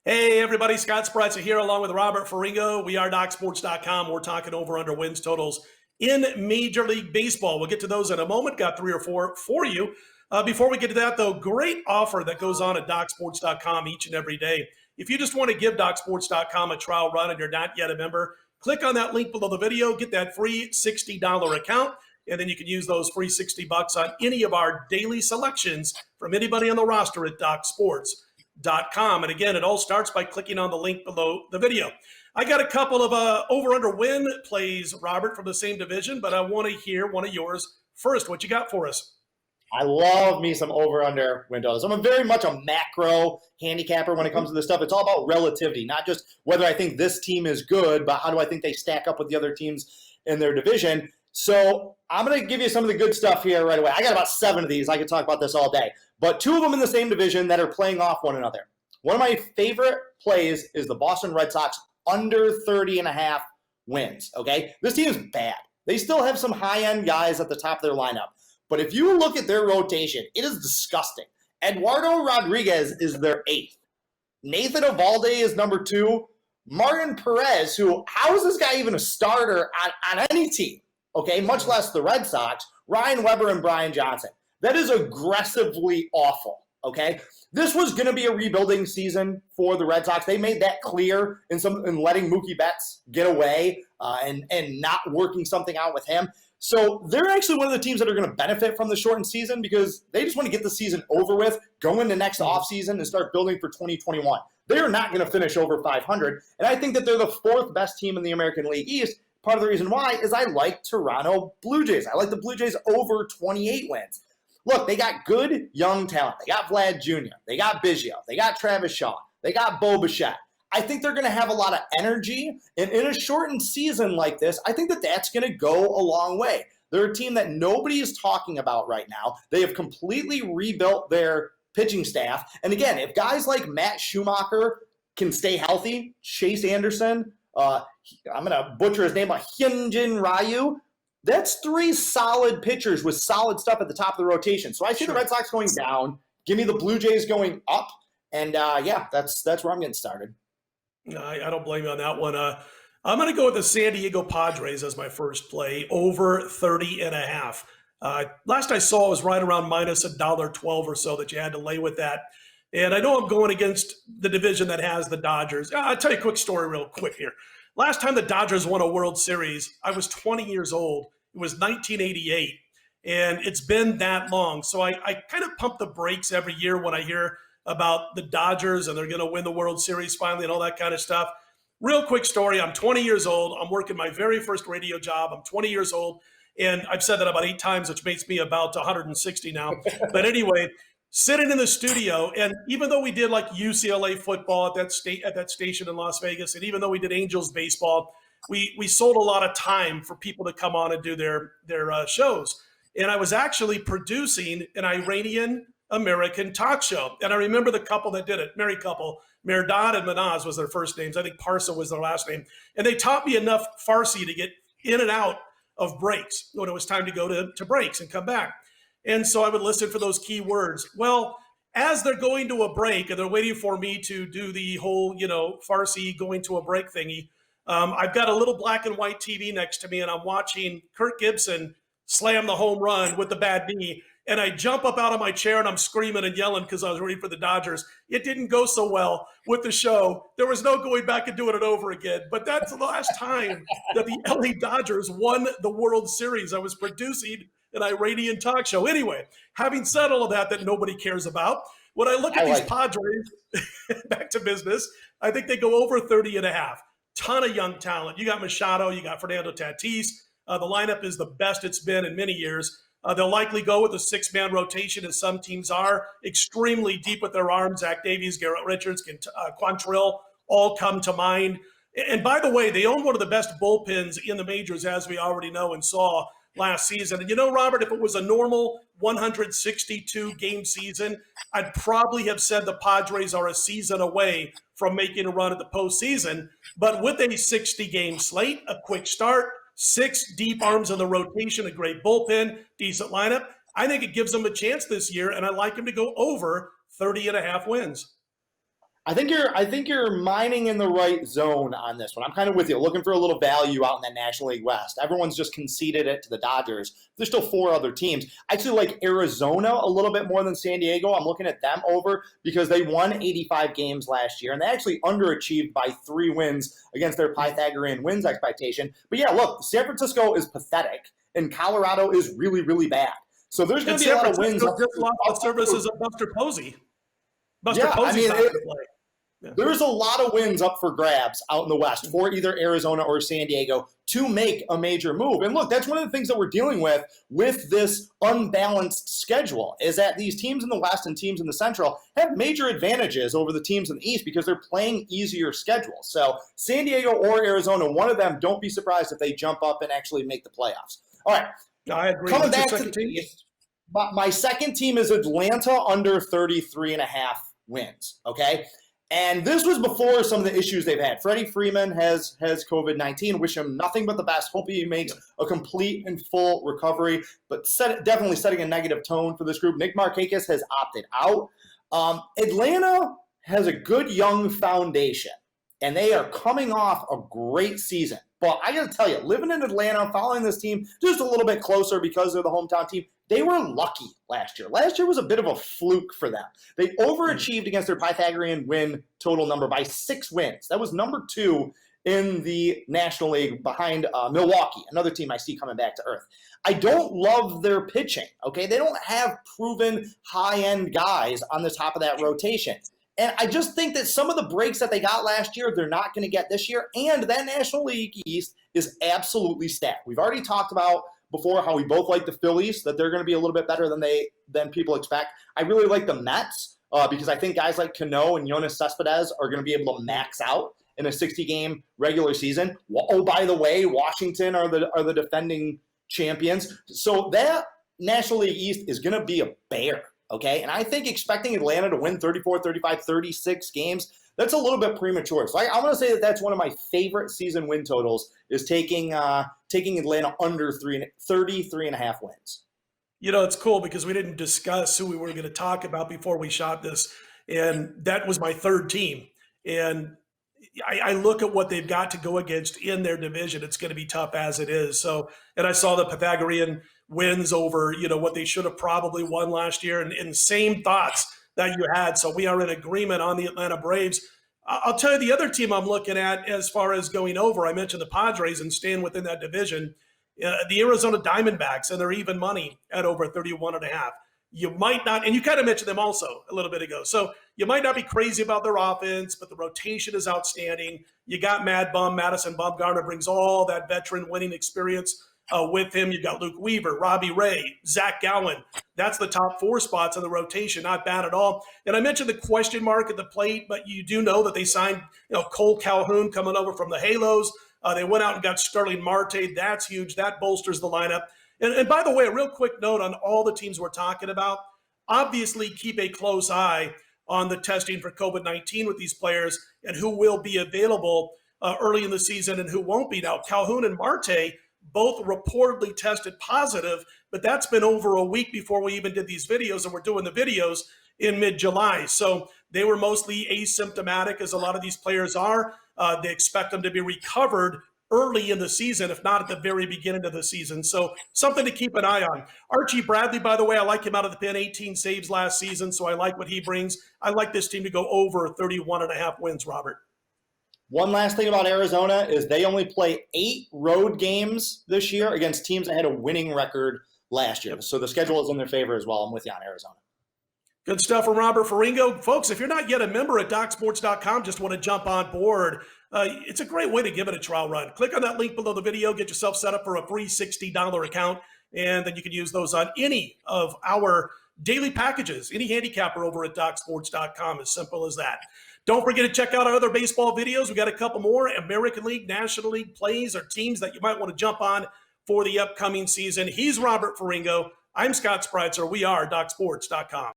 Hey, everybody, Scott Spreitzer here along with Robert Ferringo. We are DocSports.com. We're talking over-under wins totals in Major League Baseball. We'll get to those in a moment. Got three or four for you. Before we get to that, though, great offer that goes on at DocSports.com each and every day. If you just want to give DocSports.com a trial run and you're not yet a member, click on that link below the video, get that free $60 account, and then you can use those free $60 on any of our daily selections from anybody on the roster at DocSports.com. And again, it all starts by clicking on the link below the video. I got a couple of over-under win plays, Robert, from the same division, but I want to hear one of yours first. What you got for us? I love me some over-under win totals. I'm very much a macro handicapper when it comes to this stuff. It's all about relativity, not just whether I think this team is good, but how do I think they stack up with the other teams in their division. So I'm going to give you some of the good stuff here right away. I got about 7 of these. I could talk about this all day. But 2 of them in the same division that are playing off one another. One of my favorite plays is the Boston Red Sox under 30.5 wins, okay? This team is bad. They still have some high-end guys at the top of their lineup. But if you look at their rotation, it is disgusting. Eduardo Rodriguez is their 8th. Nathan Eovaldi is number 2. Martin Perez, who, how is this guy even a starter on any team, okay, much less the Red Sox, Ryan Weber and Brian Johnson. That is aggressively awful, okay? This was going to be a rebuilding season for the Red Sox. They made that clear in letting Mookie Betts get away and not working something out with him. So they're actually one of the teams that are going to benefit from the shortened season because they just want to get the season over with, go into next offseason and start building for 2021. They are not going to finish over 500, and I think that they're the 4th best team in the American League East. Part of the reason why is I like Toronto Blue Jays. I like the Blue Jays over 28 wins. Look, they got good young talent. They got Vlad Jr., they got Biggio, they got Travis Shaw, they got Bo Bichette. I think they're going to have a lot of energy, and in a shortened season like this, I think that that's going to go a long way. They're a team that nobody is talking about right now. They have completely rebuilt their pitching staff, and again, if guys like Matt Schumacher can stay healthy, Chase Anderson, I'm going to butcher his name, Hyunjin Ryu, that's 3 solid pitchers with solid stuff at the top of the rotation. So I see the Red Sox going down. Give me the Blue Jays going up, and yeah, that's where I'm getting started. I don't blame you on that one. I'm going to go with the San Diego Padres as my first play, over 30.5. Last I saw it was right around minus $1.12 or so that you had to lay with that. And I know I'm going against the division that has the Dodgers. I'll tell you a quick story real quick here. Last time the Dodgers won a World Series, I was 20 years old. It was 1988, and it's been that long. So I kind of pump the brakes every year when I hear about the Dodgers and they're going to win the World Series finally and all that kind of stuff. Real quick story. I'm 20 years old. I'm working my very first radio job. I'm 20 years old, and I've said that about 8 times, which makes me about 160 now. But anyway, sitting in the studio, and even though we did like UCLA football at that station in Las Vegas, and even though we did Angels baseball, we sold a lot of time for people to come on and do their shows. And I was actually producing an Iranian American talk show. And I remember the couple that did it, married couple, Merdad and Manaz was their first names. I think Parsa was their last name. And they taught me enough Farsi to get in and out of breaks when it was time to go to breaks and come back. And so I would listen for those key words. Well, as they're going to a break and they're waiting for me to do the whole, Farsi going to a break thingy, I've got a little black and white TV next to me, and I'm watching Kirk Gibson slam the home run with the bad knee. And I jump up out of my chair and I'm screaming and yelling because I was ready for the Dodgers. It didn't go so well with the show. There was no going back and doing it over again. But that's the last time that the LA Dodgers won the World Series. I was producing an Iranian talk show. Anyway, having said all of that nobody cares about, when I look at these Padres, back to business, I think they go over 30.5. Ton of young talent. You got Machado, you got Fernando Tatis. The lineup is the best it's been in many years. They'll likely go with a 6-man rotation, as some teams are, extremely deep with their arms. Zach Davies, Garrett Richards, Quantrill all come to mind. And by the way, they own one of the best bullpens in the majors, as we already know and saw last season. And Robert, if it was a normal 162-game season, I'd probably have said the Padres are a season away from making a run at the postseason. But with a 60-game slate, a quick start, 6 deep arms in the rotation, a great bullpen, decent lineup, I think it gives them a chance this year, and I like them to go over 30.5 wins. I think you're mining in the right zone on this one. I'm kind of with you, looking for a little value out in that National League West. Everyone's just conceded it to the Dodgers. There's still 4 other teams. I actually like Arizona a little bit more than San Diego. I'm looking at them over because they won 85 games last year, and they actually underachieved by 3 wins against their Pythagorean wins expectation. But yeah, look, San Francisco is pathetic, and Colorado is really, really bad. So there's going to be a lot of wins. Just lost the services of Buster Posey. Buster Posey's not going to play. Yeah. There's a lot of wins up for grabs out in the West for either Arizona or San Diego to make a major move. And look, that's one of the things that we're dealing with this unbalanced schedule is that these teams in the West and teams in the Central have major advantages over the teams in the East because they're playing easier schedules. So San Diego or Arizona, one of them, don't be surprised if they jump up and actually make the playoffs. All right. I agree. Coming back to the East, my second team is Atlanta under 33.5 wins, okay? And this was before some of the issues they've had. Freddie Freeman has COVID-19. Wish him nothing but the best. Hope he makes a complete and full recovery, but definitely setting a negative tone for this group. Nick Markakis has opted out. Atlanta has a good young foundation, and they are coming off a great season. But I got to tell you, living in Atlanta, following this team just a little bit closer because they're the hometown team, they were lucky last year. Last year was a bit of a fluke for them. They overachieved against their Pythagorean win total number by 6 wins. That was number 2 in the National League behind Milwaukee, another team I see coming back to earth. I don't love their pitching, okay? They don't have proven high-end guys on the top of that rotation. And I just think that some of the breaks that they got last year, they're not going to get this year. And that National League East is absolutely stacked. We've already talked about before how we both like the Phillies, that they're going to be a little bit better than people expect. I really like the Mets because I think guys like Cano and Yoenis Cespedes are going to be able to max out in a 60-game regular season. Oh, by the way, Washington are the defending champions. So that National League East is going to be a bear. Okay, and I think expecting Atlanta to win 34, 35, 36 games, that's a little bit premature. So I'm going to say that that's one of my favorite season win totals is taking Atlanta under 33.5 wins. You know, it's cool because we didn't discuss who we were going to talk about before we shot this, and that was my third team. And I look at what they've got to go against in their division. It's going to be tough as it is. So, and I saw the Pythagorean wins over, what they should have probably won last year, and same thoughts that you had. So we are in agreement on the Atlanta Braves. I'll tell you the other team I'm looking at as far as going over. I mentioned the Padres and staying within that division. The Arizona Diamondbacks, and they're even money at over 31.5. You might not, and you kind of mentioned them also a little bit ago. So you might not be crazy about their offense, but the rotation is outstanding. You got Mad Bum, Madison Bumgarner brings all that veteran winning experience with him. You've got Luke Weaver, Robbie Ray, Zach Gowen. That's the top 4 spots in the rotation. Not bad at all. And I mentioned the question mark at the plate, but you do know that they signed, Cole Calhoun coming over from the Halos. They went out and got Sterling Marte. That's huge. That bolsters the lineup. And by the way, a real quick note on all the teams we're talking about. Obviously, keep a close eye on the testing for COVID-19 with these players and who will be available early in the season and who won't be. Now, Calhoun and Marte both reportedly tested positive, but that's been over a week before we even did these videos, and we're doing the videos in mid-July. So they were mostly asymptomatic, as a lot of these players are. They expect them to be recovered early in the season, if not at the very beginning of the season. So something to keep an eye on. Archie Bradley, by the way, I like him out of the pen, 18 saves last season, so I like what he brings. I like this team to go over 31.5 wins, Robert. One last thing about Arizona is they only play 8 road games this year against teams that had a winning record last year. So the schedule is in their favor as well. I'm with you on Arizona. Good stuff from Robert Ferringo. Folks, if you're not yet a member at DocSports.com, just want to jump on board, it's a great way to give it a trial run. Click on that link below the video, get yourself set up for a free $60 account, and then you can use those on any of our daily packages, any handicapper over at DocSports.com, as simple as that. Don't forget to check out our other baseball videos. We got a couple more American League, National League plays or teams that you might want to jump on for the upcoming season. He's Robert Ferringo. I'm Scott Spreitzer. We are DocSports.com.